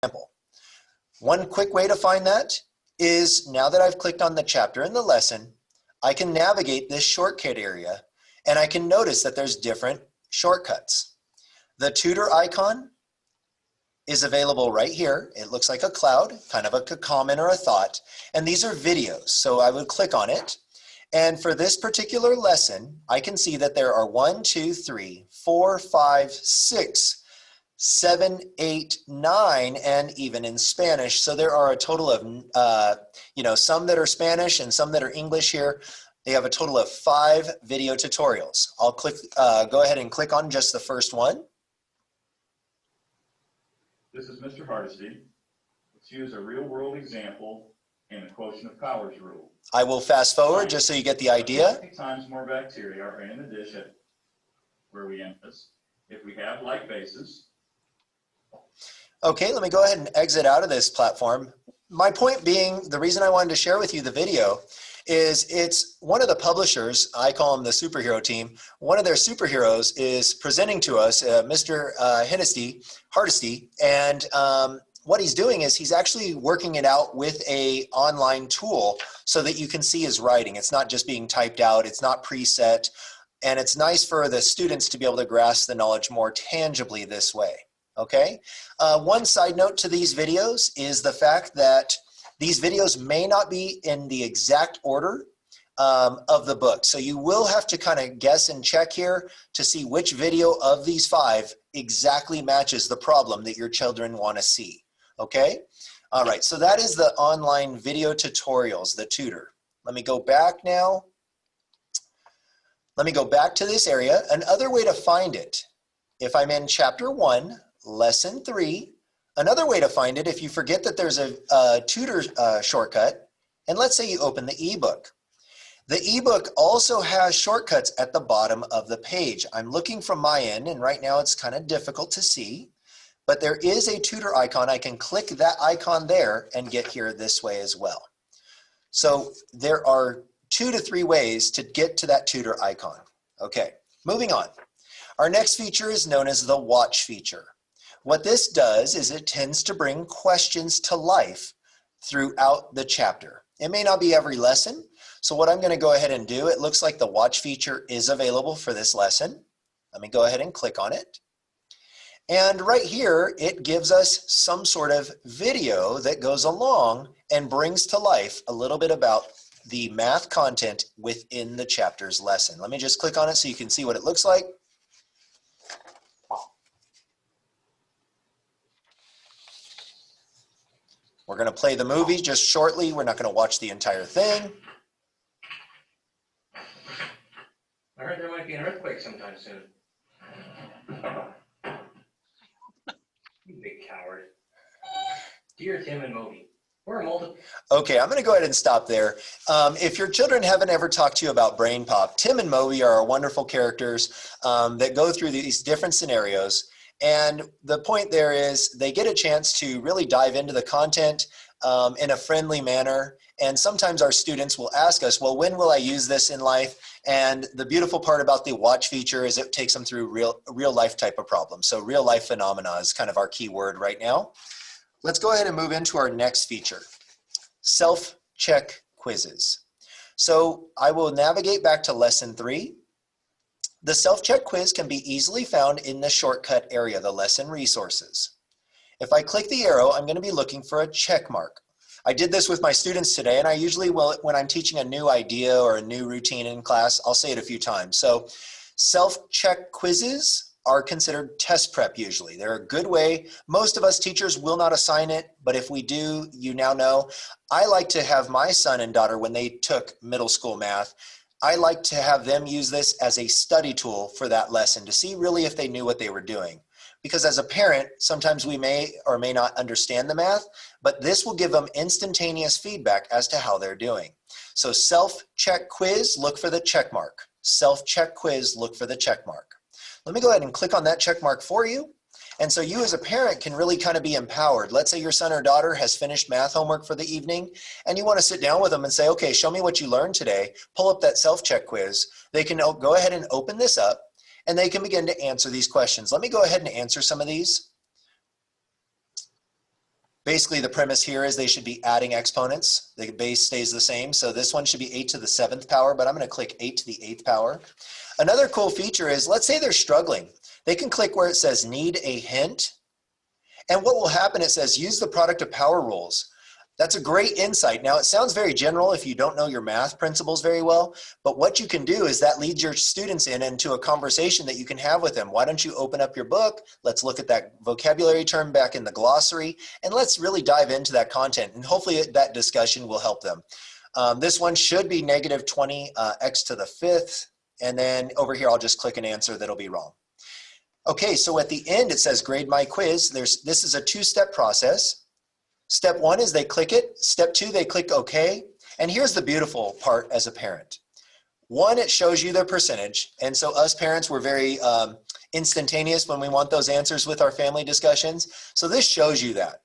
example. One quick way to find that is now that I've clicked on the chapter in the lesson, I can navigate this shortcut area and I can notice that there's different shortcuts. The tutor icon is available right here. It looks like a cloud, kind of a comment or a thought, and these are videos. So I would click on it. And for this particular lesson, I can see that there are 1, 2, 3, 4, 5, 6, 7, 8, 9, and even in Spanish. So there are a total of, some that are Spanish and some that are English here. They have a total of 5 video tutorials. I'll go ahead and click on just the first one. This is Mr. Hardesty. Let's use a real-world example in the quotient of Powers rule. I will fast forward just so you get the idea. 50 times more bacteria are in the dish at where we end this if we have like bases. Okay, let me go ahead and exit out of this platform. My point being, the reason I wanted to share with you the video is it's one of the publishers, I call them the superhero team, one of their superheroes is presenting to us, Mr. Hardesty, and what he's doing is he's actually working it out with a online tool so that you can see his writing. It's not just being typed out, it's not preset, and it's nice for the students to be able to grasp the knowledge more tangibly this way, okay? One side note to these videos is the fact that these videos may not be in the exact order of the book. So you will have to kind of guess and check here to see which video of these 5 exactly matches the problem that your children want to see, okay? All right, so that is the online video tutorials, the tutor. Let me go back now. Let me go back to this area. Another way to find it, if I'm in chapter 1, lesson 3, another way to find it, if you forget that there's a tutor shortcut, and let's say you open the ebook. The ebook also has shortcuts at the bottom of the page. I'm looking from my end, and right now it's kind of difficult to see, but there is a tutor icon. I can click that icon there and get here this way as well. So there are 2 to 3 ways to get to that tutor icon. Okay, moving on. Our next feature is known as the watch feature. What this does is it tends to bring questions to life throughout the chapter. It may not be every lesson, so what I'm going to go ahead and do, it looks like the watch feature is available for this lesson. Let me go ahead and click on it. And right here, it gives us some sort of video that goes along and brings to life a little bit about the math content within the chapter's lesson. Let me just click on it so you can see what it looks like. We're going to play the movie just shortly. We're not going to watch the entire thing. I heard there might be an earthquake sometime soon. You big coward. Dear Tim and Moby, we're a multiple. Okay, I'm going to go ahead and stop there. If your children haven't ever talked to you about Brain Pop, Tim and Moby are wonderful characters that go through these different scenarios. And the point there is they get a chance to really dive into the content in a friendly manner. And sometimes our students will ask us, well, when will I use this in life? And the beautiful part about the watch feature is it takes them through real life type of problems. So real life phenomena is kind of our key word right now. Let's go ahead and move into our next feature, self-check quizzes. So I will navigate back to lesson 3. The self-check quiz can be easily found in the shortcut area, the lesson resources. If I click the arrow, I'm going to be looking for a check mark. I did this with my students today, and I usually will, when I'm teaching a new idea or a new routine in class, I'll say it a few times. So self-check quizzes are considered test prep usually. They're a good way. Most of us teachers will not assign it, but if we do, you now know. I like to have my son and daughter, when they took middle school math, I like to have them use this as a study tool for that lesson to see really if they knew what they were doing. Because as a parent, sometimes we may or may not understand the math, but this will give them instantaneous feedback as to how they're doing. So self-check quiz, look for the check mark. Self-check quiz, look for the check mark. Let me go ahead and click on that check mark for you. And so you as a parent can really kind of be empowered. Let's say your son or daughter has finished math homework for the evening and you want to sit down with them and say, okay, show me what you learned today. Pull up that self-check quiz. They can go ahead and open this up and they can begin to answer these questions. Let me go ahead and answer some of these. basically the premise here is they should be adding exponents. The base stays the same. So this one should be 8 to the 7th power, but I'm going to click 8 to the 8th power. Another cool feature is, let's say they're struggling. They can click where it says need a hint. And what will happen, it says use the product of power rules. That's a great insight. Now, it sounds very general if you don't know your math principles very well, but what you can do is that leads your students into a conversation that you can have with them. Why don't you open up your book? Let's look at that vocabulary term back in the glossary, and let's really dive into that content. And hopefully that discussion will help them. This one should be negative 20 x to the 5th. And then over here, I'll just click an answer that'll be wrong. Okay, so at the end, it says grade my quiz. This is a 2-step process. Step 1 is they click it. Step 2, they click OK. And here's the beautiful part as a parent. 1, it shows you their percentage. And so us parents, we're very instantaneous when we want those answers with our family discussions. So this shows you that.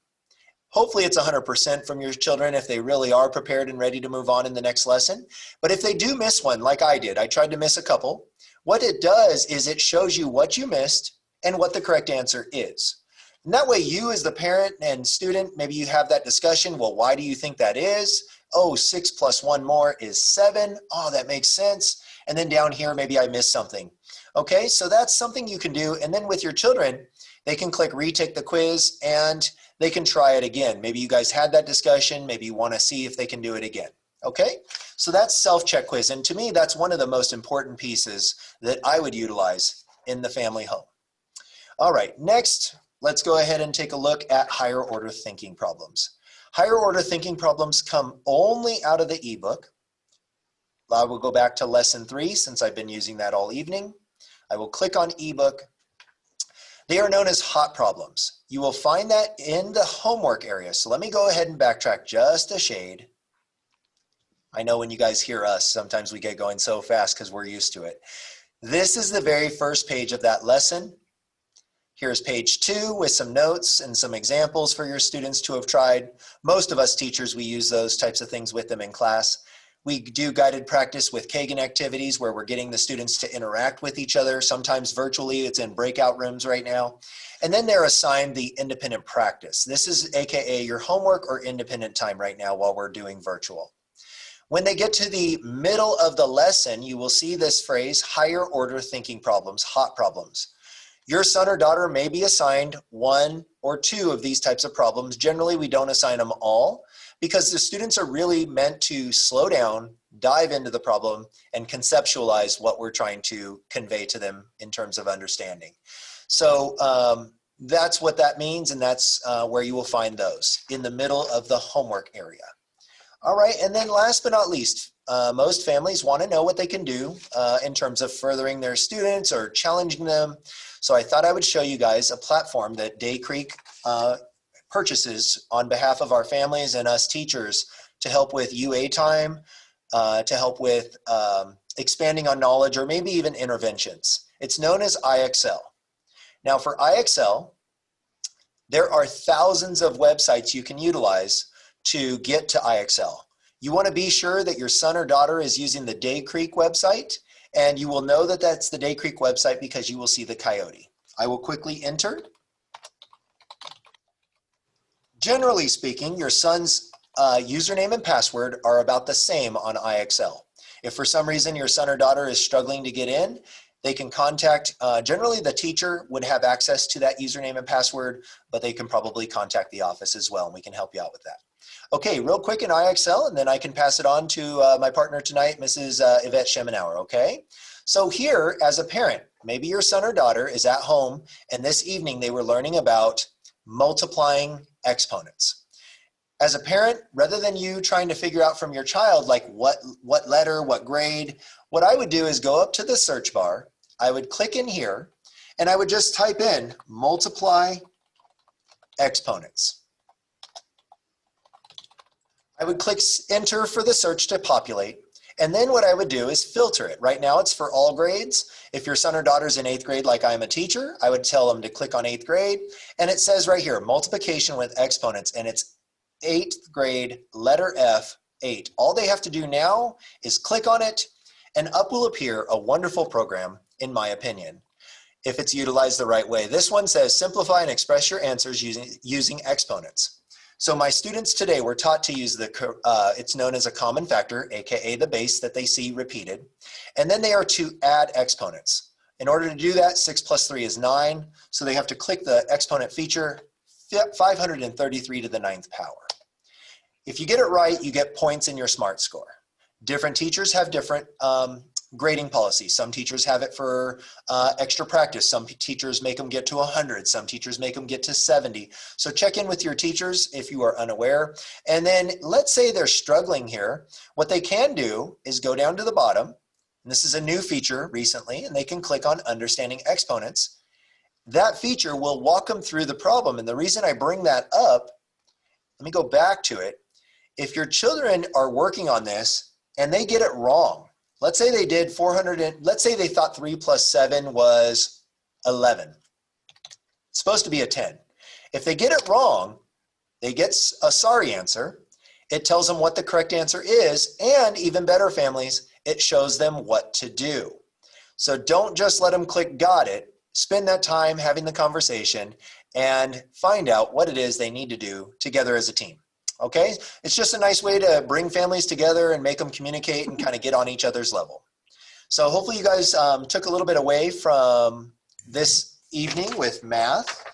Hopefully it's 100% from your children if they really are prepared and ready to move on in the next lesson. But if they do miss one, like I did, I tried to miss a couple. What it does is it shows you what you missed and what the correct answer is. And that way you as the parent and student, maybe you have that discussion. Well, why do you think that is? Oh, 6 plus 1 more is 7. Oh, that makes sense. And then down here, maybe I missed something. Okay, so that's something you can do. And then with your children, they can click retake the quiz and they can try it again. Maybe you guys had that discussion. Maybe you want to see if they can do it again. Okay, so that's self-check quiz. And to me, that's one of the most important pieces that I would utilize in the family home. All right, next, let's go ahead and take a look at higher order thinking problems. Higher order thinking problems come only out of the ebook. I will go back to lesson 3 since I've been using that all evening. I will click on ebook. They are known as hot problems. You will find that in the homework area. So let me go ahead and backtrack just a shade. I know when you guys hear us, sometimes we get going so fast because we're used to it. This is the very first page of that lesson. Here's page 2 with some notes and some examples for your students to have tried. Most of us teachers, we use those types of things with them in class. We do guided practice with Kagan activities where we're getting the students to interact with each other, sometimes virtually. It's in breakout rooms right now. And then they're assigned the independent practice. This is AKA your homework or independent time right now while we're doing virtual. When they get to the middle of the lesson, you will see this phrase, higher order thinking problems, hot problems. Your son or daughter may be assigned 1 or 2 of these types of problems. Generally, we don't assign them all because the students are really meant to slow down, dive into the problem, and conceptualize what we're trying to convey to them in terms of understanding. So that's what that means, and that's where you will find those, in the middle of the homework area. All right, and then last but not least, most families want to know what they can do in terms of furthering their students or challenging them. So I thought I would show you guys a platform that Day Creek purchases on behalf of our families and us teachers to help with UA time, to help with expanding on knowledge or maybe even interventions. It's known as IXL. Now for IXL, there are thousands of websites you can utilize to get to IXL. You want to be sure that your son or daughter is using the Day Creek website, and you will know that that's the Day Creek website because you will see the coyote. I will quickly enter. Generally speaking, your son's username and password are about the same on IXL. If for some reason your son or daughter is struggling to get in, they can contact, generally the teacher would have access to that username and password, but they can probably contact the office as well, and we can help you out with that. Okay, real quick in IXL, and then I can pass it on to my partner tonight, Mrs. Yvette Schemenauer, okay? So here, as a parent, maybe your son or daughter is at home, and this evening they were learning about multiplying exponents. As a parent, rather than you trying to figure out from your child, like what letter, what grade, what I would do is go up to the search bar, I would click in here, and I would just type in multiply exponents. I would click enter for the search to populate. And then what I would do is filter it. Right now it's for all grades. If your son or daughter's in 8th grade like I'm a teacher, I would tell them to click on 8th grade. And it says right here, multiplication with exponents, and it's 8th grade, letter F, 8. All they have to do now is click on it, and up will appear a wonderful program, in my opinion, if it's utilized the right way. This one says simplify and express your answers using exponents. So my students today were taught to use it's known as a common factor, AKA the base that they see repeated. And then they are to add exponents. In order to do that, 6 plus 3 is 9. So they have to click the exponent feature, 533 to the 9th power. If you get it right, you get points in your SMART score. Different teachers have different grading policies. Some teachers have it for extra practice. Some teachers make them get to 100. Some teachers make them get to 70. So check in with your teachers if you are unaware. And then let's say they're struggling here. What they can do is go down to the bottom. And this is a new feature recently, and they can click on Understanding Exponents. That feature will walk them through the problem. And the reason I bring that up, let me go back to it. If your children are working on this and they get it wrong, let's say they did 400, let's say they thought 3 plus 7 was 11. It's supposed to be a 10. If they get it wrong, they get a sorry answer. It tells them what the correct answer is, and even better, families, it shows them what to do. So don't just let them click got it. Spend that time having the conversation and find out what it is they need to do together as a team. Okay? It's just a nice way to bring families together and make them communicate and kind of get on each other's level. So hopefully you guys took a little bit away from this evening with math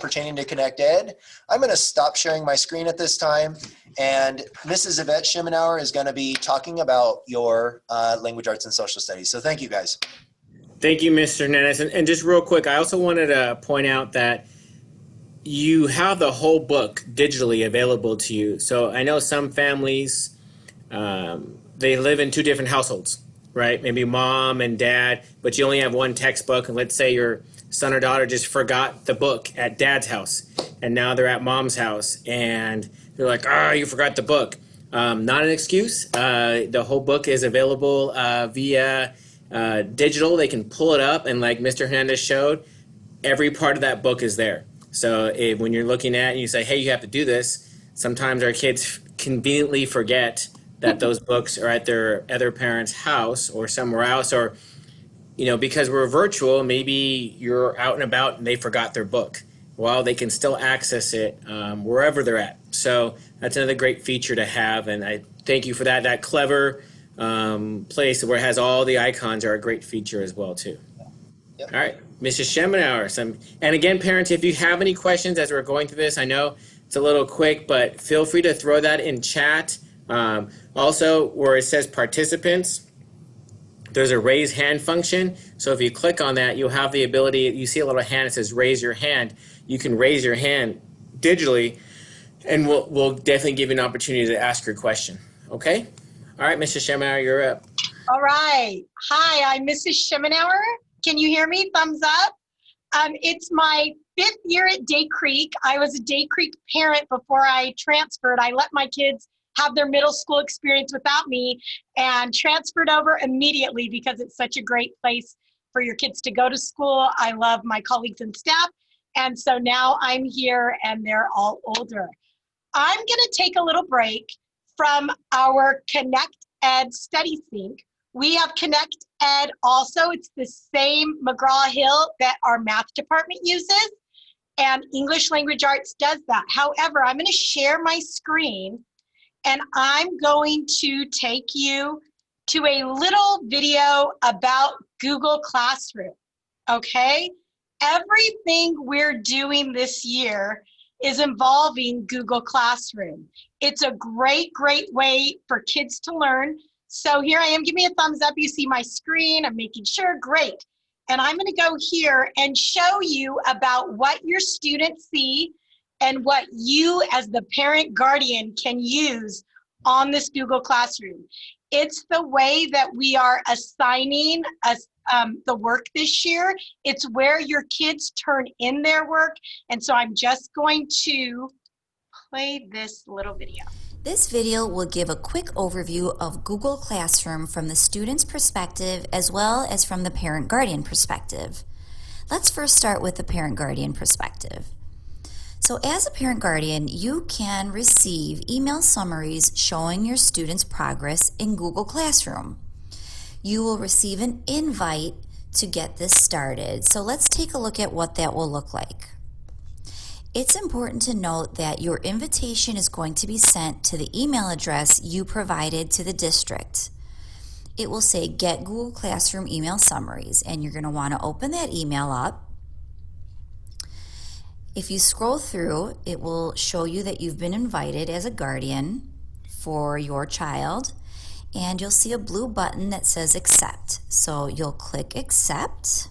pertaining to Connect Ed. I'm going to stop sharing my screen at this time, and Mrs. Yvette Schemenauer is going to be talking about your language arts and social studies. So thank you guys. Thank you, Mr. Hernandez. And just real quick, I also wanted to point out that you have the whole book digitally available to you. So I know some families, they live in two different households, right? Maybe mom and dad, but you only have one textbook. And let's say your son or daughter just forgot the book at dad's house, and now they're at mom's house, and they're like, "Ah, you forgot the book." Not an excuse. The whole book is available via digital. They can pull it up, and like Mr. Hernandez showed, every part of that book is there. So when you're looking at it and you say, hey, you have to do this, sometimes our kids conveniently forget that those books are at their other parent's house or somewhere else, or, you know, because we're virtual, maybe you're out and about and they forgot their book. Well, they can still access it wherever they're at. So that's another great feature to have, and I thank you for that. That clever place where it has all the icons are a great feature as well, too. Yep. All right, Mrs. Schemenauer. And again, parents, if you have any questions as we're going through this, I know it's a little quick, but feel free to throw that in chat. Also, where it says participants, there's a raise hand function. So if you click on that, you'll have the ability, you see a little hand that says raise your hand. You can raise your hand digitally, and we'll definitely give you an opportunity to ask your question. Okay? All right, Mrs. Schemenauer, you're up. All right. Hi, I'm Mrs. Schemenauer. Can you hear me? Thumbs up. It's my 5th year at Day Creek. I was a Day Creek parent before I transferred. I let my kids have their middle school experience without me and transferred over immediately because it's such a great place for your kids to go to school. I love my colleagues and staff. And so now I'm here and they're all older. I'm going to take a little break from our Connect Ed Study Sync. We have Connect Ed also. It's the same McGraw-Hill that our math department uses, and English Language Arts does that. However, I'm going to share my screen, and I'm going to take you to a little video about Google Classroom, okay? Everything we're doing this year is involving Google Classroom. It's a great, great way for kids to learn. So here I am, give me a thumbs up. You see my screen, I'm making sure, great. And I'm gonna go here and show you about what your students see and what you as the parent guardian can use on this Google Classroom. It's the way that we are assigning the work this year. It's where your kids turn in their work. And so I'm just going to play this little video. This video will give a quick overview of Google Classroom from the student's perspective as well as from the parent-guardian perspective. Let's first start with the parent-guardian perspective. So as a parent-guardian, you can receive email summaries showing your student's progress in Google Classroom. You will receive an invite to get this started. So let's take a look at what that will look like. It's important to note that your invitation is going to be sent to the email address you provided to the district. It will say Get Google Classroom Email Summaries, and you're going to want to open that email up. If you scroll through, it will show you that you've been invited as a guardian for your child, and you'll see a blue button that says Accept. So you'll click Accept,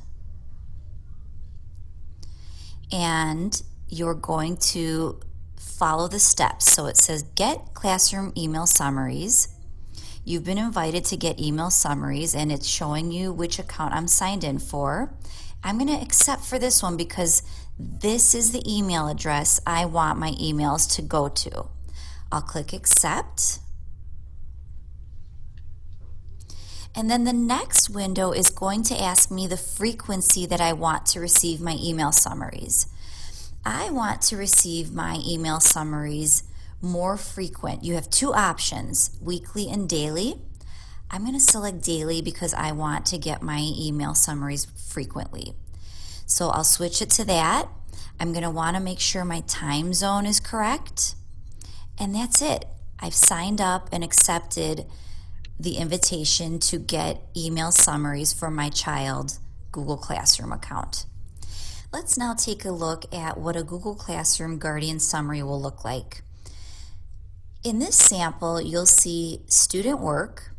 and you're going to follow the steps. So it says Get Classroom Email Summaries. You've been invited to get email summaries, and it's showing you which account I'm signed in for. I'm going to accept for this one because this is the email address I want my emails to go to. I'll click Accept. And then the next window is going to ask me the frequency that I want to receive my email summaries. I want to receive my email summaries more frequent. You have two options, weekly and daily. I'm going to select daily because I want to get my email summaries frequently. So I'll switch it to that. I'm going to want to make sure my time zone is correct. And that's it. I've signed up and accepted the invitation to get email summaries for my child Google Classroom account. Let's now take a look at what a Google Classroom Guardian Summary will look like. In this sample, you'll see student work,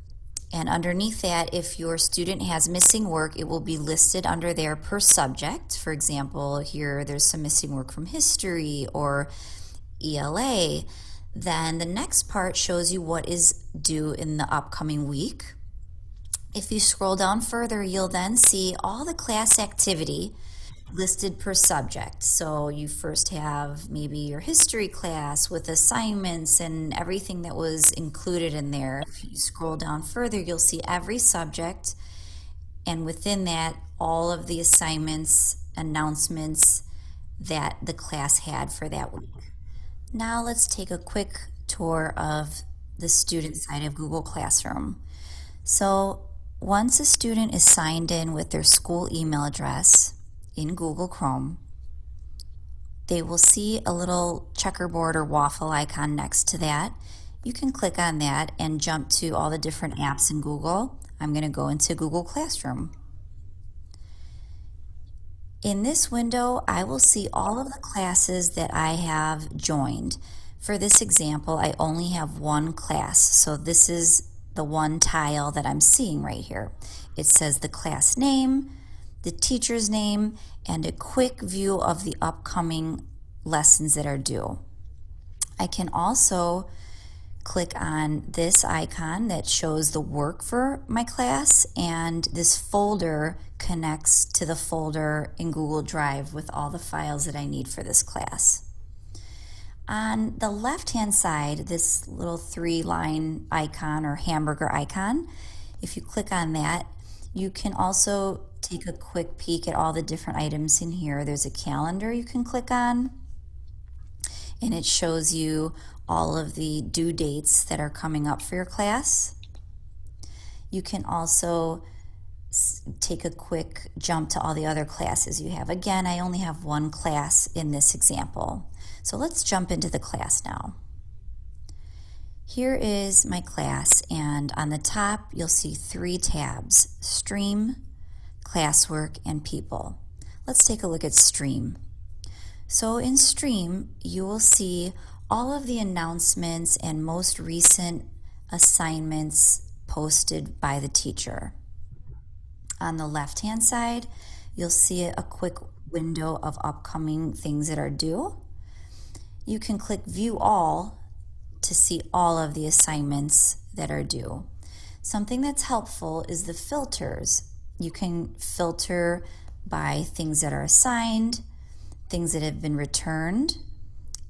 and underneath that, if your student has missing work, it will be listed under there per subject. For example, here there's some missing work from history or ELA. Then the next part shows you what is due in the upcoming week. If you scroll down further, you'll then see all the class activity listed per subject. So you first have maybe your history class with assignments and everything that was included in there. If you scroll down further, you'll see every subject, and within that, all of the assignments, announcements that the class had for that week. Now let's take a quick tour of the student side of Google Classroom. So once a student is signed in with their school email address in Google Chrome, they will see a little checkerboard or waffle icon next to that. You can click on that and jump to all the different apps in Google. I'm going to go into Google Classroom. In this window, I will see all of the classes that I have joined. For this example, I only have one class, so this is the one tile that I'm seeing right here. It says the class name, the teacher's name, and a quick view of the upcoming lessons that are due. I can also click on this icon that shows the work for my class, and this folder connects to the folder in Google Drive with all the files that I need for this class. On the left-hand side, this little 3-line icon or hamburger icon, if you click on that, you can also take a quick peek at all the different items in here. There's a calendar you can click on, and it shows you all of the due dates that are coming up for your class. You can also take a quick jump to all the other classes you have. Again, I only have one class in this example. So let's jump into the class now. Here is my class, and on the top you'll see 3 tabs: Stream, Classwork, and People. Let's take a look at Stream. So in Stream, you will see all of the announcements and most recent assignments posted by the teacher. On the left-hand side, you'll see a quick window of upcoming things that are due. You can click View All to see all of the assignments that are due. Something that's helpful is the filters. You can filter by things that are assigned, things that have been returned,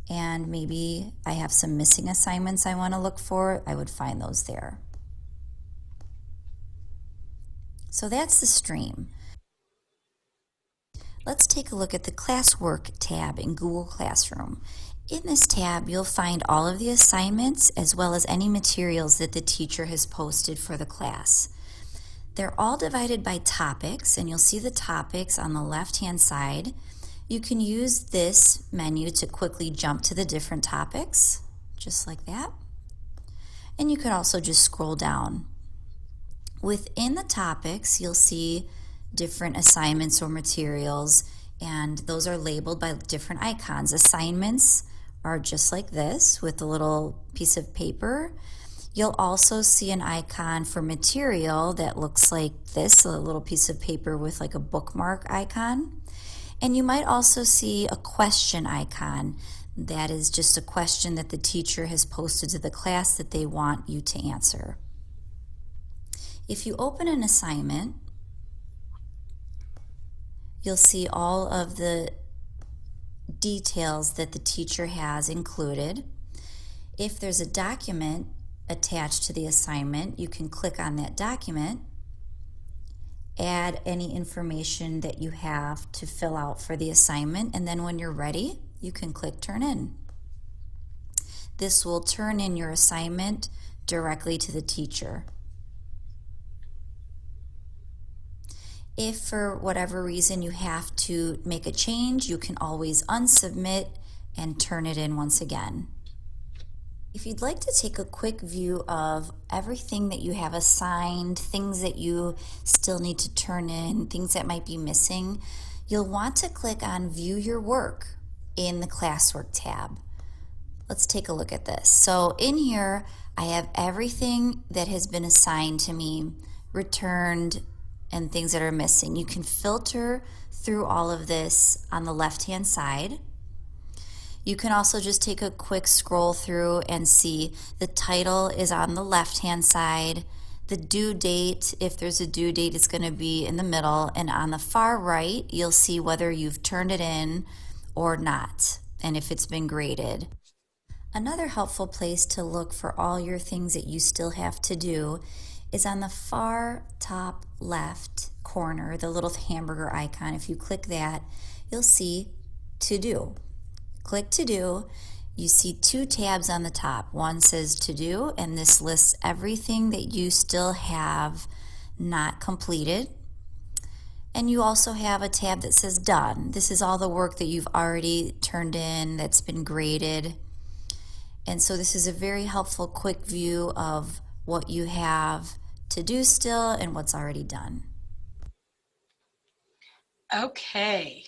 and maybe I have some missing assignments I want to look for. I would find those there. So that's the stream. Let's take a look at the Classwork tab in Google Classroom. In this tab, you'll find all of the assignments as well as any materials that the teacher has posted for the class. They're all divided by topics, and you'll see the topics on the left-hand side. You can use this menu to quickly jump to the different topics, just like that. And you can also just scroll down. Within the topics, you'll see different assignments or materials, and those are labeled by different icons. Assignments are just like this with a little piece of paper. You'll also see an icon for material that looks like this, a little piece of paper with like a bookmark icon. And you might also see a question icon. That is just a question that the teacher has posted to the class that they want you to answer. If you open an assignment, you'll see all of the details that the teacher has included. If there's a document attached to the assignment, you can click on that document, add any information that you have to fill out for the assignment, and then when you're ready, you can click Turn In. This will turn in your assignment directly to the teacher. If for whatever reason you have to make a change, you can always unsubmit and turn it in once again. If you'd like to take a quick view of everything that you have assigned, things that you still need to turn in, things that might be missing, you'll want to click on View Your Work in the Classwork tab. Let's take a look at this. So in here, I have everything that has been assigned to me, returned, and things that are missing. You can filter through all of this on the left-hand side. You can also just take a quick scroll through and see the title is on the left-hand side. The due date, if there's a due date, is going to be in the middle. And on the far right, you'll see whether you've turned it in or not, and if it's been graded. Another helpful place to look for all your things that you still have to do is on the far top left corner, the little hamburger icon. If you click that, you'll see To Do. Click To Do. You see two tabs on the top. One says To Do, and this lists everything that you still have not completed. And you also have a tab that says Done. This is all the work that you've already turned in that's been graded. And so this is a very helpful quick view of what you have to do still and what's already done. Okay,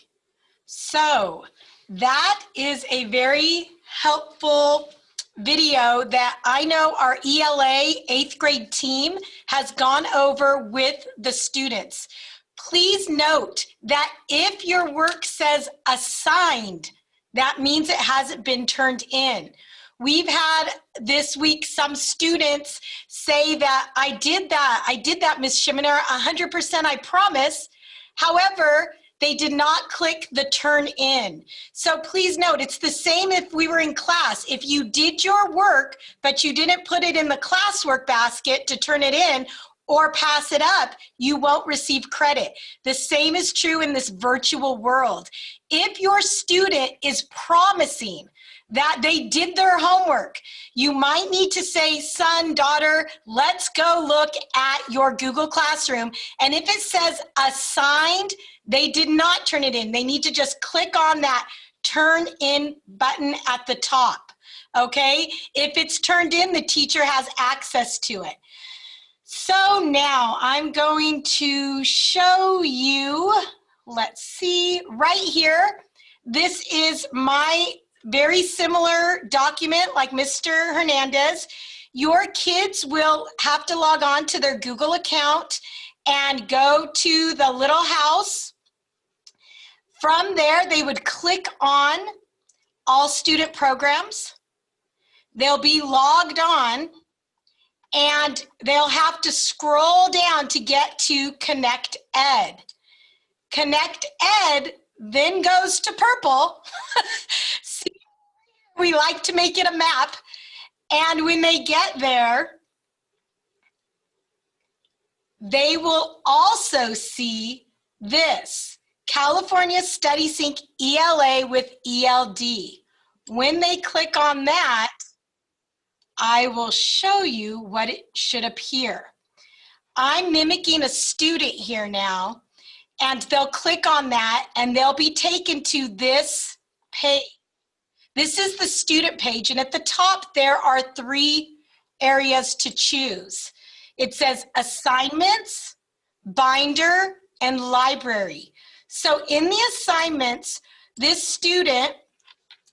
so that is a very helpful video that I know our ELA 8th grade team has gone over with the students. Please note that if your work says assigned, that means it hasn't been turned in. We've had this week some students say that I did that, Ms. Schemenauer, 100%, I promise. However, they did not click the turn in. So please note, it's the same if we were in class. If you did your work, but you didn't put it in the classwork basket to turn it in or pass it up, you won't receive credit. The same is true in this virtual world. If your student is promising that they did their homework, you might need to say, son, daughter, let's go look at your Google Classroom. And if it says assigned, they did not turn it in. They need to just click on that turn in button at the top, okay? If it's turned in, the teacher has access to it. So now I'm going to show you, let's see, right here. This is my very similar document like Mr. Hernandez. Your kids will have to log on to their Google account and go to the little house. From there, they would click on all student programs. They'll be logged on and they'll have to scroll down to get to Connect Ed. Connect Ed then goes to purple. See, we like to make it a map. And when they get there, they will also see this, California Study Sync ELA with ELD. When they click on that, I will show you what it should appear. I'm mimicking a student here now, And they'll click on that and they'll be taken to this page. This is the student page, and at the top there are 3 areas to choose. It says assignments, binder, and library. So in the assignments, this student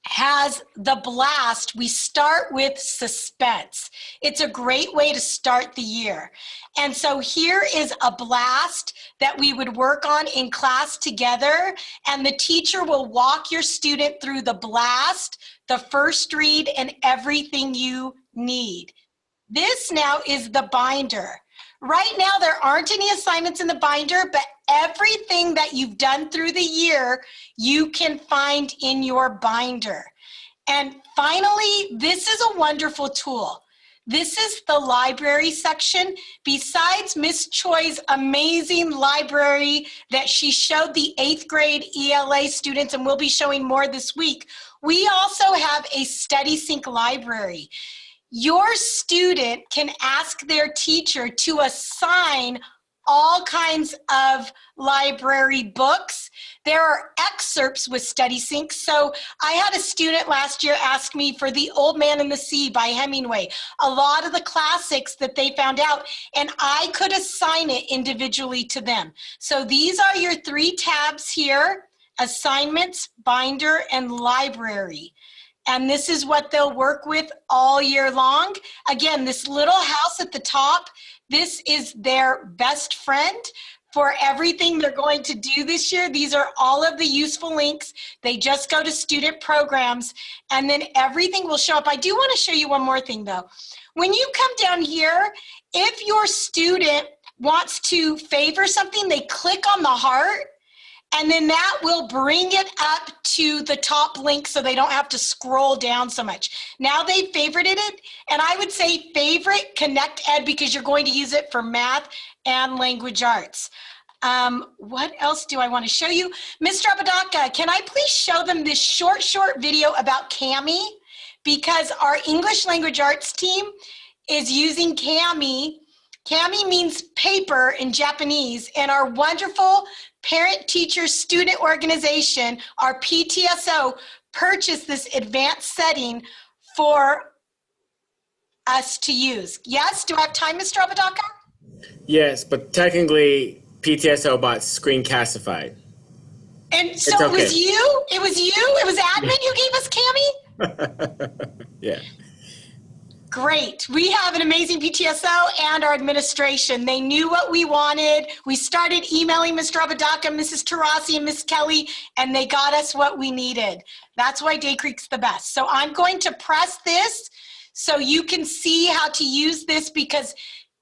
has the blast. We start with suspense. It's a great way to start the year. And so here is a blast that we would work on in class together, and the teacher will walk your student through the blast, the first read, and everything you need. This now is the binder. Right now, there aren't any assignments in the binder, but everything that you've done through the year, you can find in your binder. And finally, this is a wonderful tool. This is the library section. Besides Miss Choi's amazing library that she showed the 8th grade ELA students, and we'll be showing more this week, we also have a StudySync library. Your student can ask their teacher to assign all kinds of library books. There are excerpts with StudySync. So I had a student last year ask me for The Old Man and the Sea by Hemingway, a lot of the classics that they found out, and I could assign it individually to them. So these are your 3 tabs here: assignments, binder, and library. And this is what they'll work with all year long. Again, this little house at the top, this is their best friend for everything they're going to do this year. These are all of the useful links. They just go to student programs, and then everything will show up. I do want to show you one more thing though. When you come down here, if your student wants to favor something, they click on the heart, and then that will bring it up to the top link so they don't have to scroll down so much. Now they've favorited it, and I would say favorite Connect Ed because you're going to use it for math and language arts. What else do I want to show you? Mr. Apodaca, can I please show them this short video about Kami? Because our English language arts team is using Kami. Kami means paper in Japanese, and our wonderful parent teacher student organization, our PTSO, purchased this advanced setting for us to use. Yes, do I have time, Mr. Apodaca? Yes, but technically PTSO bought Screencastify. And so It's it okay. was you? It was admin who gave us Kami? Yeah. Great. We have an amazing PTSO and our administration. They knew what we wanted. We started emailing Mr. Apodaca, Mrs. Tarasi, and Miss Kelly, and they got us what we needed. That's why Day Creek's the best. So I'm going to press this so you can see how to use this, because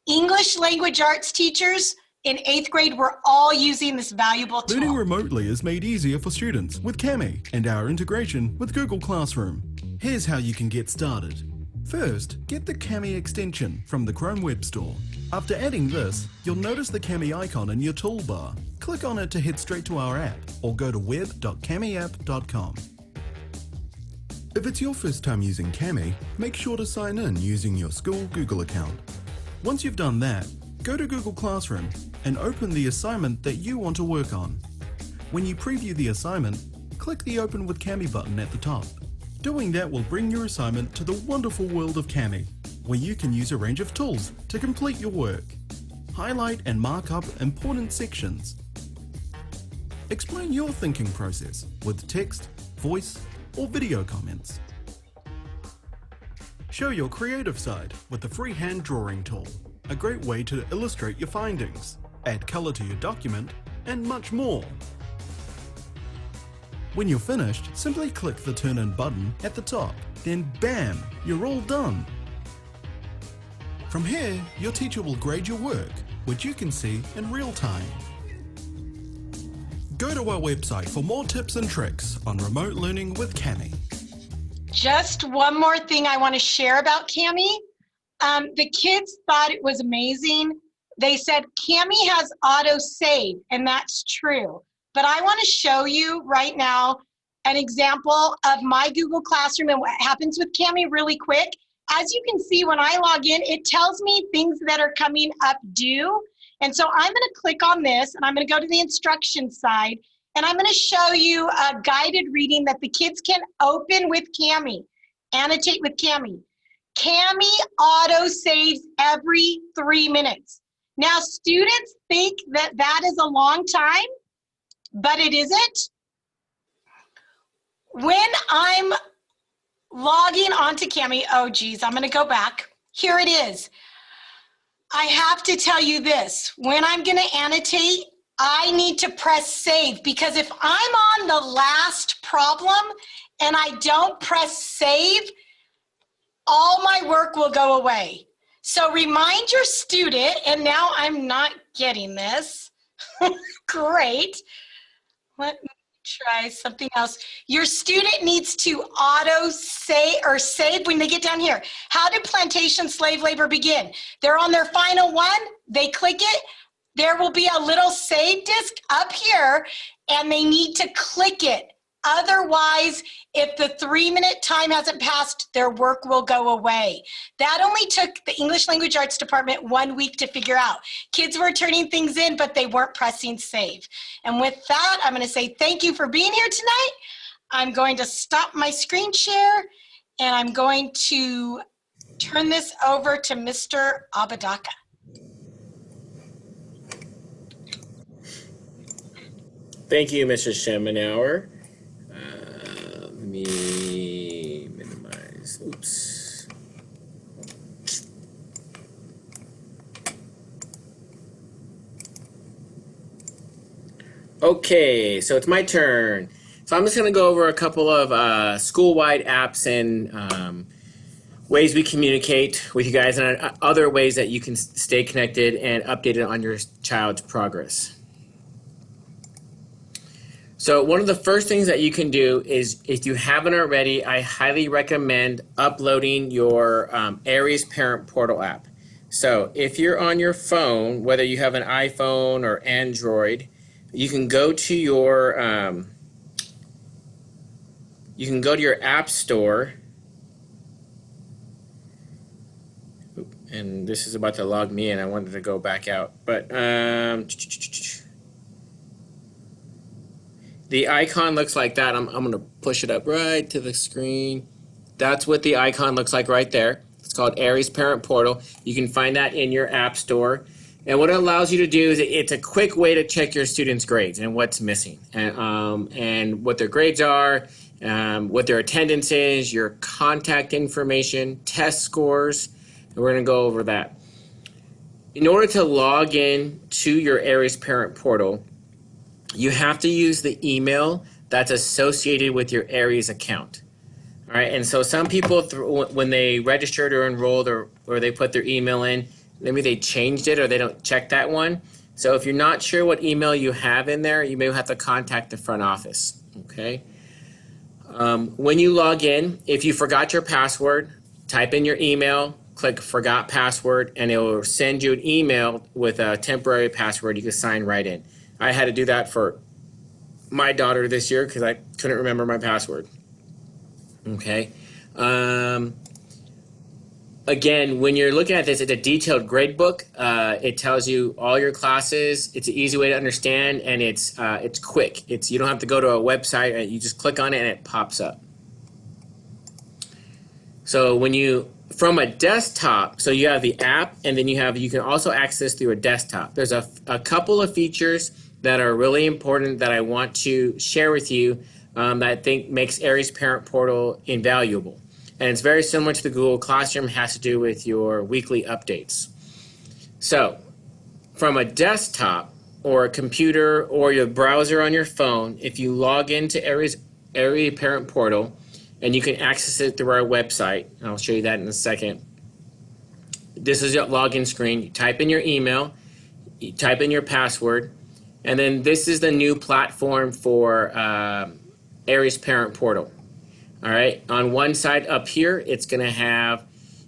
English language arts teachers in 8th grade were all using this valuable tool. Learning remotely is made easier for students with Kami and our integration with Google Classroom. Here's how you can get started. First, get the Kami extension from the Chrome Web Store. After adding this, you'll notice the Kami icon in your toolbar. Click on it to head straight to our app, or go to web.kamiapp.com. If it's your first time using Kami, make sure to sign in using your school Google account. Once you've done that, go to Google Classroom and open the assignment that you want to work on. When you preview the assignment, click the Open with Kami button at the top. Doing that will bring your assignment to the wonderful world of Kami, where you can use a range of tools to complete your work. Highlight and mark up important sections. Explain your thinking process with text, voice, or video comments. Show your creative side with the free hand drawing tool, a great way to illustrate your findings, add color to your document, and much more. When you're finished, simply click the Turn In button at the top, then bam, you're all done. From here, your teacher will grade your work, which you can see in real time. Go to our website for more tips and tricks on remote learning with Kami. Just one more thing I want to share about Kami. The kids thought it was amazing. They said Kami has auto save, and that's true. But I want to show you right now an example of my Google Classroom and what happens with Kami really quick. As you can see, when I log in, it tells me things that are coming up due. And so I'm going to click on this, and I'm going to go to the instruction side, and I'm going to show you a guided reading that the kids can open with Kami, annotate with Kami. Kami auto saves every 3 minutes. Now, students think that that is a long time, but it isn't. When I'm logging onto Kami, oh geez, I'm going to go back. Here it is. I have to tell you this. When I'm going to annotate, I need to press save, because if I'm on the last problem and I don't press save, all my work will go away. So remind your student, and now I'm not getting this. Great. Let me try something else. Your student needs to auto say or save when they get down here. How did plantation slave labor begin? They're on their final one, they click it, there will be a little save disk up here, and they need to click it. Otherwise, if the 3-minute time hasn't passed, their work will go away. That only took the English Language Arts Department 1 week to figure out. Kids were turning things in, but they weren't pressing save. And with that, I'm going to say thank you for being here tonight. I'm going to stop my screen share, and I'm going to turn this over to Mr. Abadaka. Thank you, Mr. Schemenauer. Let me minimize. Oops. Okay, so it's my turn. So I'm just going to go over a couple of school-wide apps and ways we communicate with you guys, and other ways that you can stay connected and updated on your child's progress. So one of the first things that you can do is, if you haven't already, I highly recommend uploading your Aries Parent Portal app. So if you're on your phone, whether you have an iPhone or Android, you can go to your App Store. And this is about to log me in. I wanted to go back out, but the icon looks like that. I'm going to push it up right to the screen. That's what the icon looks like right there. It's called Aries Parent Portal. You can find that in your App Store. And what it allows you to do is, it's a quick way to check your students' grades and what's missing, and what their grades are, what their attendance is, your contact information, test scores. And we're going to go over that. In order to log in to your Aries Parent Portal, you have to use the email that's associated with your Aries account. All right, and so some people, when they registered or enrolled, or they put their email in, maybe they changed it or they don't check that one. So if you're not sure what email you have in there, you may have to contact the front office, okay? When you log in, if you forgot your password, type in your email, click Forgot Password, and it will send you an email with a temporary password you can sign right in. I had to do that for my daughter this year because I couldn't remember my password. Okay. Again, when you're looking at this, it's a detailed grade book. It tells you all your classes. It's an easy way to understand, and it's quick. You don't have to go to a website. You just click on it and it pops up. So from a desktop, so you have the app, and then you can also access through a desktop. There's a couple of features that are really important that I want to share with you that I think makes Aries Parent Portal invaluable. And it's very similar to the Google Classroom. It has to do with your weekly updates. So from a desktop or a computer or your browser on your phone, if you log into Aries Parent Portal, and you can access it through our website, and I'll show you that in a second. This is your login screen. You type in your email, you type in your password, and then this is the new platform for Aries Parent Portal. All right, on one side up here, it's going to have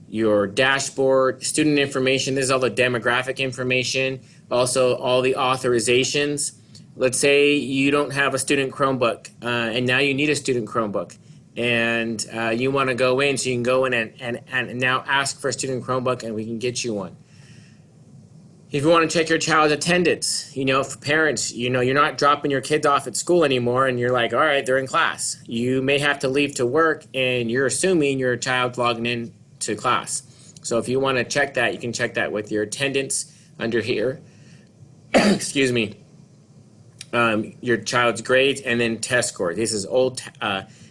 your dashboard, student information. This is all the demographic information, also all the authorizations. Let's say you don't have a student Chromebook, and now you need a student Chromebook, and you want to go in, so you can go in and now ask for a student Chromebook, and we can get you one. If you want to check your child's attendance, for parents, you're not dropping your kids off at school anymore and you're like, all right, they're in class. You may have to leave to work and you're assuming your child's logging in to class. So if you want to check that, you can check that with your attendance under here. Excuse me. Your child's grades and then test score. This is old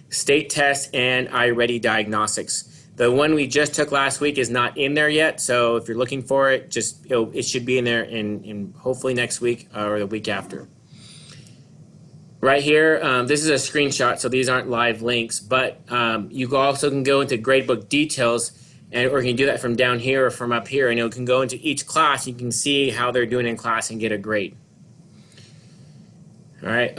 state tests and iReady diagnostics. The one we just took last week is not in there yet, so if you're looking for it, it should be in there in hopefully next week or the week after. Right here, this is a screenshot, so these aren't live links, but you also can go into gradebook details, or you can do that from down here or from up here, and you can go into each class. You can see how they're doing in class and get a grade. All right.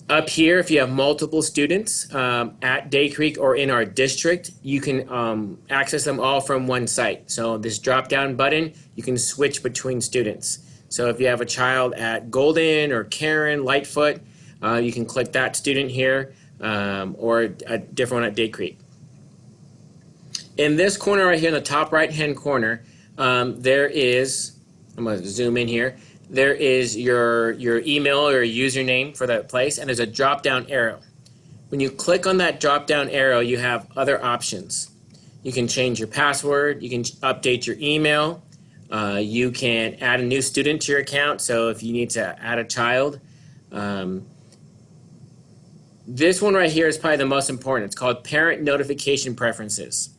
Up here, if you have multiple students at Day Creek or in our district, you can access them all from one site. So this drop-down button, you can switch between students. So if you have a child at Golden or Karen, Lightfoot, you can click that student here or a different one at Day Creek. In this corner right here in the top right-hand corner, there is, I'm going to zoom in here, there is your email or username for that place, and there's a drop-down arrow. When you click on that drop-down arrow, you have other options. You can change your password, you can update your email, you can add a new student to your account, so if you need to add a child. This one right here is probably the most important. It's called Parent Notification Preferences.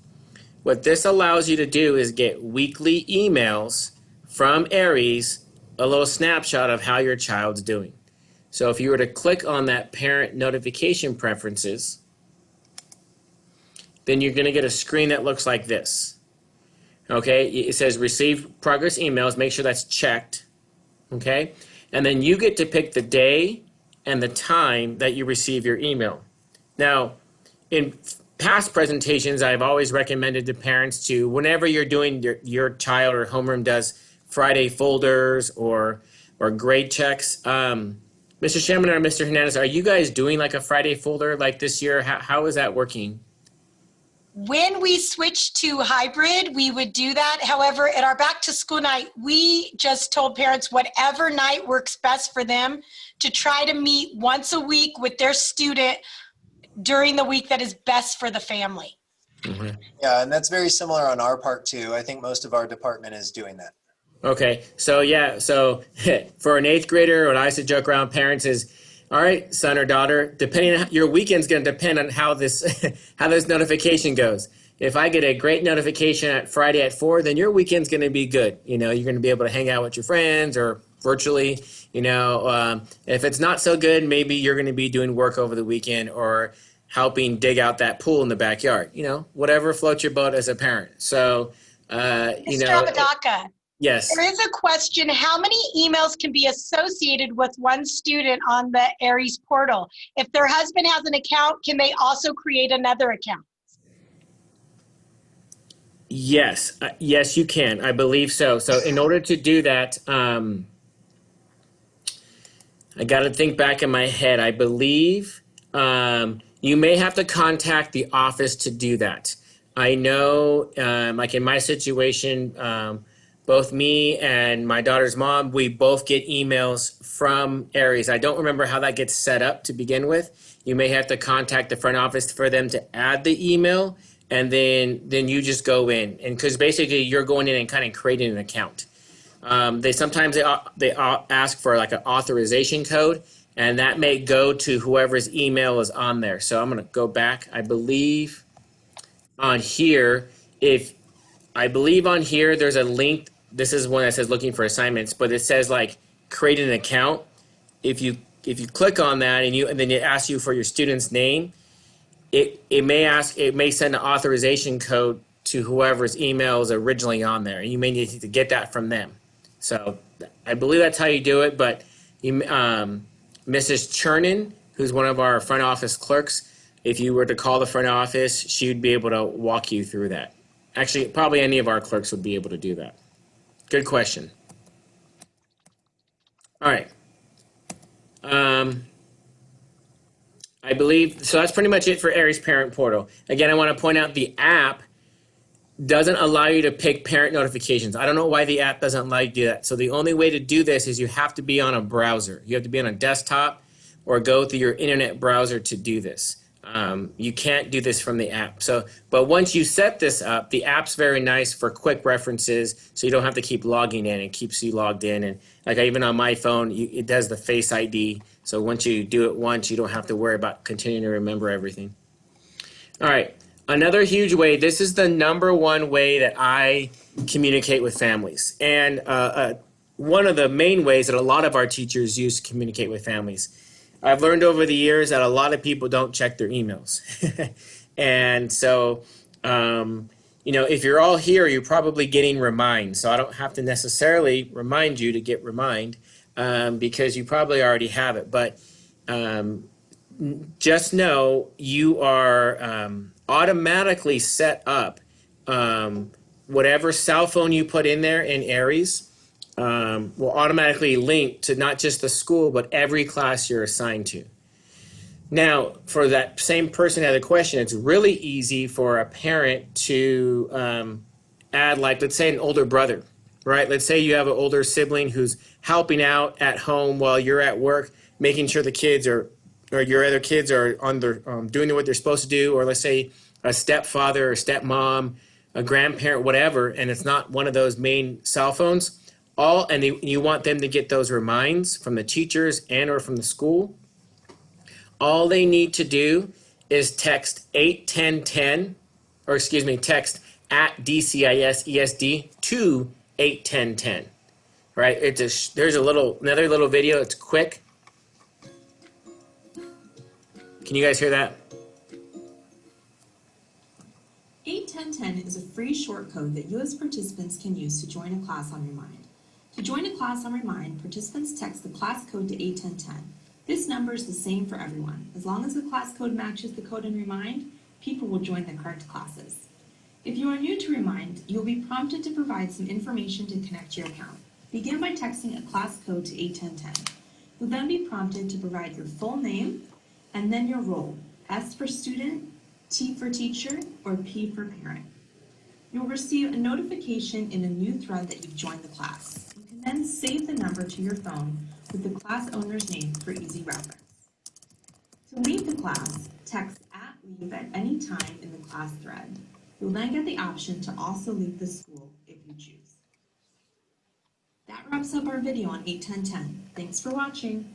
What this allows you to do is get weekly emails from Aries, a little snapshot of how your child's doing. So if you were to click on that Parent Notification Preferences, then you're going to get a screen that looks like this. Okay, it says Receive Progress Emails. Make sure that's checked. Okay, and then you get to pick the day and the time that you receive your email. Now, in past presentations, I've always recommended to parents to, whenever you're doing your child or homeroom does Friday folders or grade checks. Mr. Shamman or Mr. Hernandez, are you guys doing like a Friday folder like this year? How is that working? When we switched to hybrid, we would do that. However, at our back to school night, we just told parents whatever night works best for them to try to meet once a week with their student during the week that is best for the family. Mm-hmm. Yeah, and that's very similar on our part too. I think most of our department is doing that. Okay, so yeah, so for an 8th grader, what I used to joke around parents is, all right, son or daughter, depending on your weekend's going to depend on how this notification goes. If I get a great notification at Friday at 4, then your weekend's going to be good. You're going to be able to hang out with your friends or virtually. If it's not so good, maybe you're going to be doing work over the weekend or helping dig out that pool in the backyard. Whatever floats your boat as a parent. So, Mr. Apodaca. Yes. There is a question, how many emails can be associated with one student on the Aries portal? If their husband has an account, can they also create another account? Yes. Yes, you can. I believe so. So in order to do that, I got to think back in my head. I believe you may have to contact the office to do that. I know, like in my situation, both me and my daughter's mom, we both get emails from Aries. I don't remember how that gets set up to begin with. You may have to contact the front office for them to add the email, and then you just go in. And because basically you're going in and kind of creating an account. They sometimes ask for like an authorization code, and that may go to whoever's email is on there. So I'm going to go back. I believe on here, there's a link. This is one that says looking for assignments, but it says like create an account. If you click on that and then it asks you for your student's name, it may send an authorization code to whoever's email is originally on there. You may need to get that from them. So I believe that's how you do it. But Mrs. Chernin, who's one of our front office clerks, if you were to call the front office, she would be able to walk you through that. Actually, probably any of our clerks would be able to do that. Good question. All right. I believe, so that's pretty much it for Aries Parent Portal. Again, I want to point out the app doesn't allow you to pick parent notifications. I don't know why the app doesn't allow you to do that. So the only way to do this is you have to be on a browser. You have to be on a desktop or go through your internet browser to do this. You can't do this from the app. But once you set this up, the app's very nice for quick references, so you don't have to keep logging in. It keeps you logged in. And like even on my phone, it does the Face ID. So once you do it once, you don't have to worry about continuing to remember everything. All right. Another huge way, this is the #1 way that I communicate with families. And one of the main ways that a lot of our teachers use to communicate with families. I've learned over the years that a lot of people don't check their emails. And so, if you're all here, you're probably getting Remind. So I don't have to necessarily remind you to get Remind because you probably already have it. But just know you are automatically set up. Whatever cell phone you put in there in Aries will automatically link to not just the school, but every class you're assigned to. Now, for that same person who had a question, it's really easy for a parent to add, like, let's say an older brother, right? Let's say you have an older sibling who's helping out at home while you're at work, making sure the kids or your other kids are on their doing what they're supposed to do, or let's say a stepfather or stepmom, a grandparent, whatever, and it's not one of those main cell phones. You want them to get those reminds from the teachers and or from the school. All they need to do is text 81010, or excuse me, text at DCIS-ESD to 81010. Right? There's another little video. It's quick. Can you guys hear that? 81010 is a free short code that you as participants can use to join a class on Remind. To join a class on Remind, participants text the class code to 81010. This number is the same for everyone. As long as the class code matches the code in Remind, people will join the correct classes. If you are new to Remind, you'll be prompted to provide some information to connect to your account. Begin by texting a class code to 81010. You'll then be prompted to provide your full name and then your role, S for student, T for teacher, or P for parent. You'll receive a notification in a new thread that you've joined the class. You can then save the number to your phone with the class owner's name for easy reference. To leave the class, text @leave at any time in the class thread. You'll then get the option to also leave the school if you choose. That wraps up our video on 81010. Thanks for watching.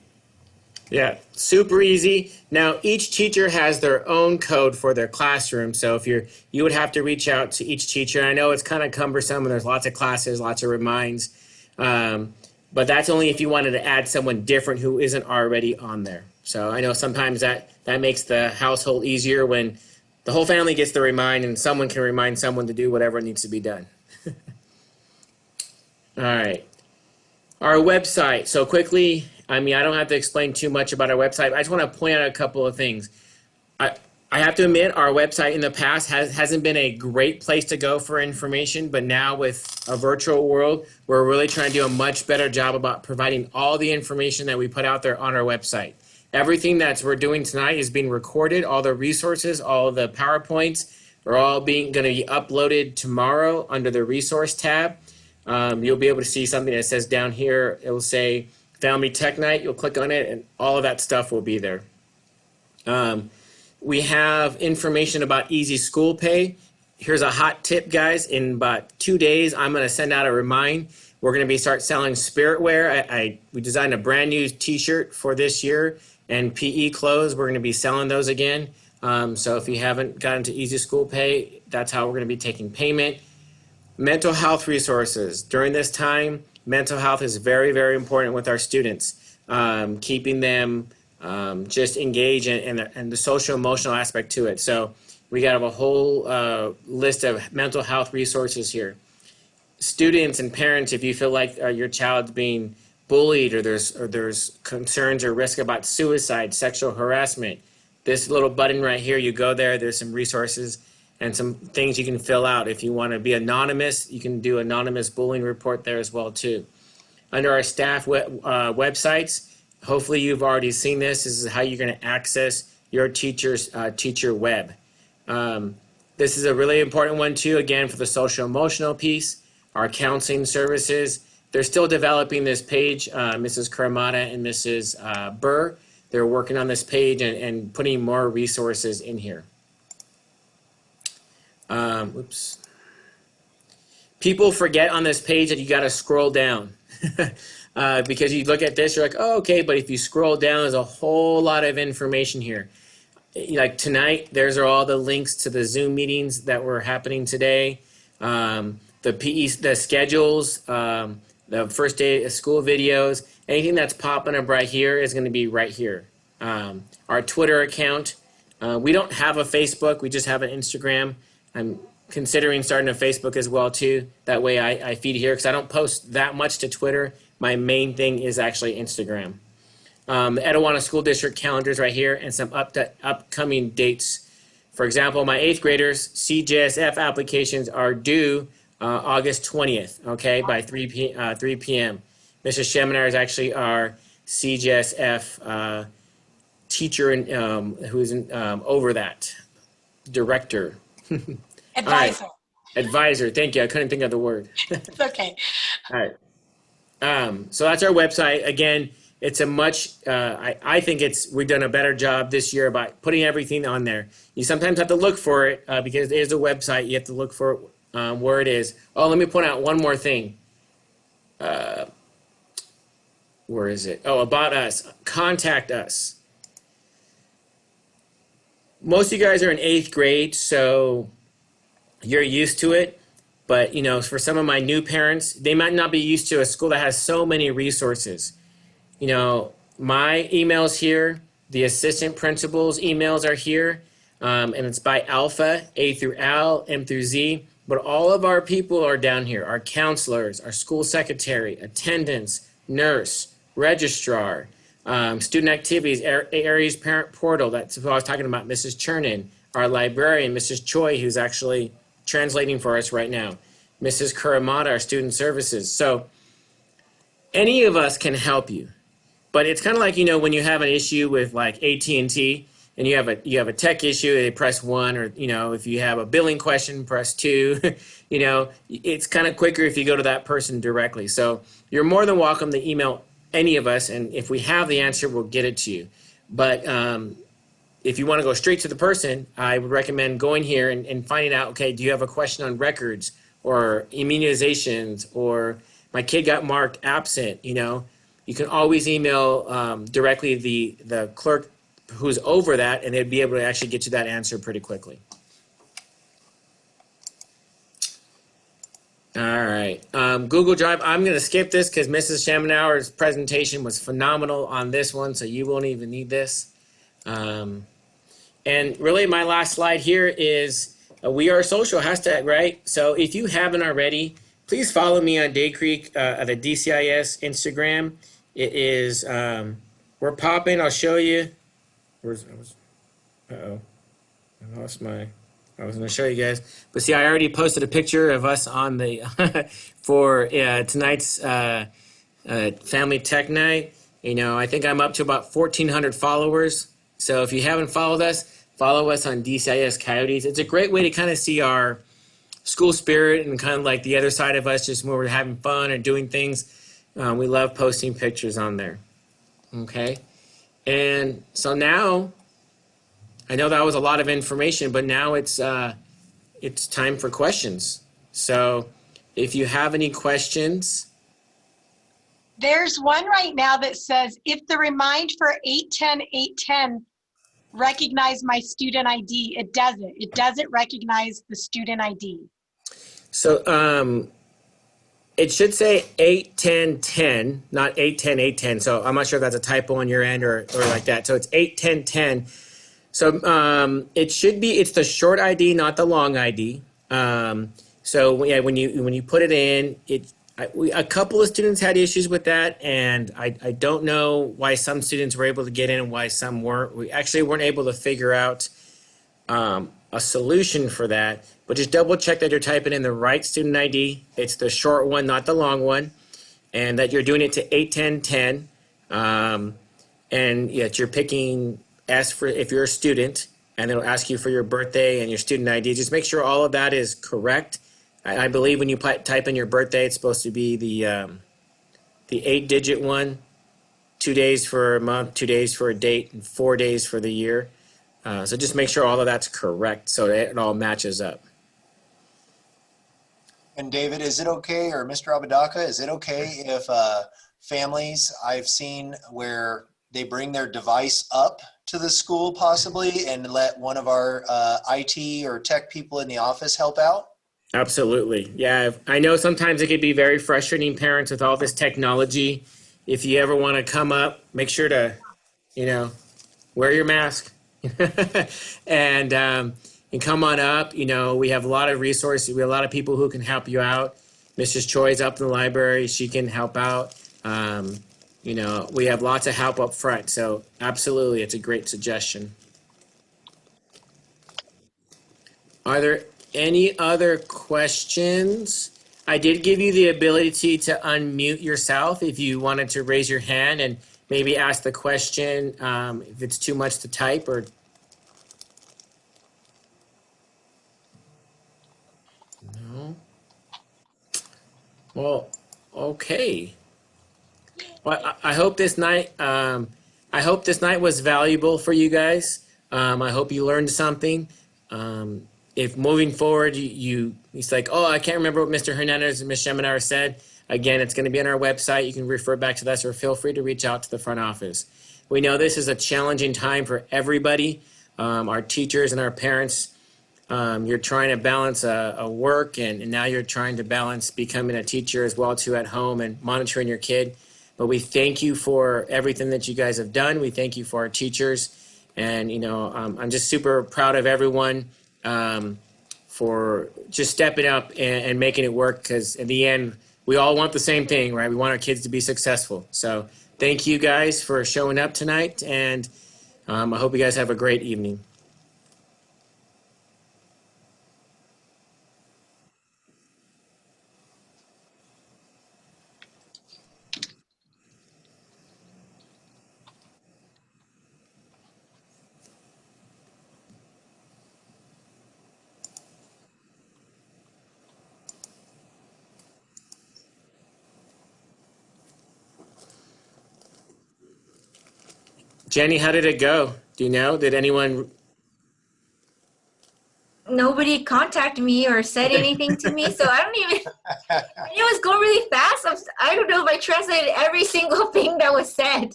Yeah, super easy. Now, each teacher has their own code for their classroom. So if you would have to reach out to each teacher. I know it's kind of cumbersome and there's lots of classes, lots of reminds. But that's only if you wanted to add someone different who isn't already on there. So I know sometimes that makes the household easier when the whole family gets the remind and someone can remind someone to do whatever needs to be done. All right. Our website. So quickly, I don't have to explain too much about our website. I just want to point out a couple of things. I have to admit, our website in the past hasn't been a great place to go for information, but now with a virtual world, we're really trying to do a much better job about providing all the information that we put out there on our website. Everything that we're doing tonight is being recorded. All the resources, all the PowerPoints are all going to be uploaded tomorrow under the resource tab. You'll be able to see something that says down here, it will say Family Tech Night. You'll click on it and all of that stuff will be there. We have information about Easy School Pay. Here's a hot tip, guys. In about 2 days, I'm going to send out a remind. We're going to start selling Spiritwear. We designed a brand new t-shirt for this year, and PE clothes. We're going to be selling those again. So if you haven't gotten to Easy School Pay, that's how we're going to be taking payment. Mental health resources. During this time, mental health is very, very important with our students. Keeping them just engaged and the social emotional aspect to it. So we got a whole list of mental health resources here. Students and parents, if you feel like your child's being bullied or there's concerns or risk about suicide, sexual harassment, this little button right here, you go there, there's some resources and some things you can fill out. If you want to be anonymous, you can do anonymous bullying report there as well too. Under our staff websites, hopefully you've already seen this. This is how you're going to access your teacher's teacher web. This This is a really important one too, again, for the social emotional piece, our counseling services. They're still developing this page, Mrs. Karamata and Mrs. Burr. They're working on this page and putting more resources in here. Oops. People forget on this page that you got to scroll down. Because you look at this, you're like, oh, okay, but if you scroll down, there's a whole lot of information here. Like tonight, there's all the links to the Zoom meetings that were happening today, the schedules, the first day of school videos, anything that's popping up right here is going to be right here. Our Twitter account, we don't have a Facebook, we just have an Instagram. I'm considering starting a Facebook as well too. That way I feed here because I don't post that much to Twitter. My main thing is actually Instagram. The Etiwana School District calendars right here and some upcoming dates. For example, my 8th graders CJSF applications are due August 20th, okay, by 3 p.m. Mrs. Schemenauer is actually our CJSF teacher and who's over that, director. Advisor. Right. Advisor, thank you. I couldn't think of the word. It's okay. All right. So that's our website. Again, it's a much, I think we've done a better job this year about putting everything on there. You sometimes have to look for it because it is a website. You have to look for where it is. Oh, let me point out one more thing. Where is it? Oh, about us. Contact us. Most of you guys are in 8th grade, so you're used to it. But, you know, for some of my new parents, they might not be used to a school that has so many resources. You know, my email's here, the assistant principal's emails are here, and it's by Alpha, A through L, M through Z. But all of our people are down here, our counselors, our school secretary, attendance, nurse, registrar, student activities, Aries parent portal, that's what I was talking about, Mrs. Chernin, our librarian, Mrs. Choi, who's actually translating for us right now, Mrs. Kuramata, our student services. So any of us can help you. But it's kind of like, you know, when you have an issue with like AT&T and you have a tech issue, they press 1, or, you know, if you have a billing question, press 2. You know, it's kind of quicker if you go to that person directly. So you're more than welcome to email any of us, and if we have the answer, we'll get it to you. But if you want to go straight to the person, I would recommend going here and finding out, okay, do you have a question on records or immunizations, or my kid got marked absent, you know? You can always email directly the clerk who's over that, and they'd be able to actually get you that answer pretty quickly. All right. Google Drive, I'm going to skip this because Mrs. Schemenauer's presentation was phenomenal on this one, so you won't even need this. And really my last slide here is We Are Social hashtag, right? So if you haven't already, please follow me on Day Creek at the DCIS Instagram. It is, we're popping, I'll show you. Uh-oh, I lost my, I was going to show you guys. But see, I already posted a picture of us on the, for tonight's Family Tech Night. You know, I think I'm up to about 1,400 followers. So if you haven't followed us, follow us on DCIS Coyotes. It's a great way to kind of see our school spirit and kind of like the other side of us, just when we're having fun or doing things. We love posting pictures on there. Okay. And so now, I know that was a lot of information, but now it's time for questions. So if you have any questions. There's one right now that says, if the remind for 810 recognize my student ID, it doesn't. It doesn't recognize the student ID. So it should say 81010, not 810. So I'm not sure if that's a typo on your end or like that. So it's 81010. So it should be, it's the short ID, not the long ID. So yeah, when you put it in, a couple of students had issues with that, and I don't know why some students were able to get in and why some weren't. We actually weren't able to figure out a solution for that, but just double check that you're typing in the right student ID. It's the short one, not the long one, and that you're doing it to 81010, and yet you're picking S for if you're a student, and it'll ask you for your birthday and your student ID. Just make sure all of that is correct. I believe when you type in your birthday, it's supposed to be the 8-digit one, 2 days for a month, 2 days for a date, and 4 days for the year. So just make sure all of that's correct so that it all matches up. And David, is it okay, or Mr. Apodaca, is it okay if families, I've seen where they bring their device up to the school possibly and let one of our IT or tech people in the office help out? Absolutely. Yeah, I know sometimes it could be very frustrating, parents, with all this technology. If you ever want to come up, make sure to, wear your mask and come on up. We have a lot of resources. We have a lot of people who can help you out. Mrs. Choi's up in the library. She can help out. We have lots of help up front. So absolutely, it's a great suggestion. Are there any other questions? I did give you the ability to unmute yourself if you wanted to raise your hand and maybe ask the question if it's too much to type or. No. Well, okay. Well, I hope this night. I hope this night was valuable for you guys. I hope you learned something. If moving forward, it's like, oh, I can't remember what Mr. Hernandez and Ms. Schemenauer said. Again, it's going to be on our website. You can refer back to this or feel free to reach out to the front office. We know this is a challenging time for everybody, our teachers and our parents. You're trying to balance a work and now you're trying to balance becoming a teacher as well too at home and monitoring your kid. But we thank you for everything that you guys have done. We thank you for our teachers. And, I'm just super proud of everyone for just stepping up and making it work, because in the end, we all want the same thing, right? We want our kids to be successful. So thank you guys for showing up tonight, and I hope you guys have a great evening. Jenny, how did it go? Do you know? Did anyone? Nobody contacted me or said anything to me, so I don't even. It was going really fast. I don't know if I translated every single thing that was said.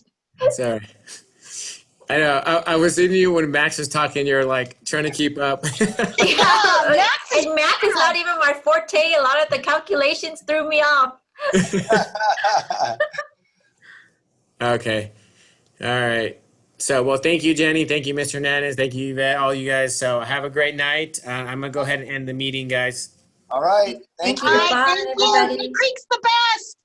Sorry. I know. I was in you when Max was talking. You're like trying to keep up. Yeah, and math is not even my forte. A lot of the calculations threw me off. Okay. All right. So, well, thank you, Jenny. Thank you, Mr. Hernandez. Thank you, Yvette, all you guys. So have a great night. I'm going to go ahead and end the meeting, guys. All right. Thank you. Bye, Thank you. everybody. Creek's the best.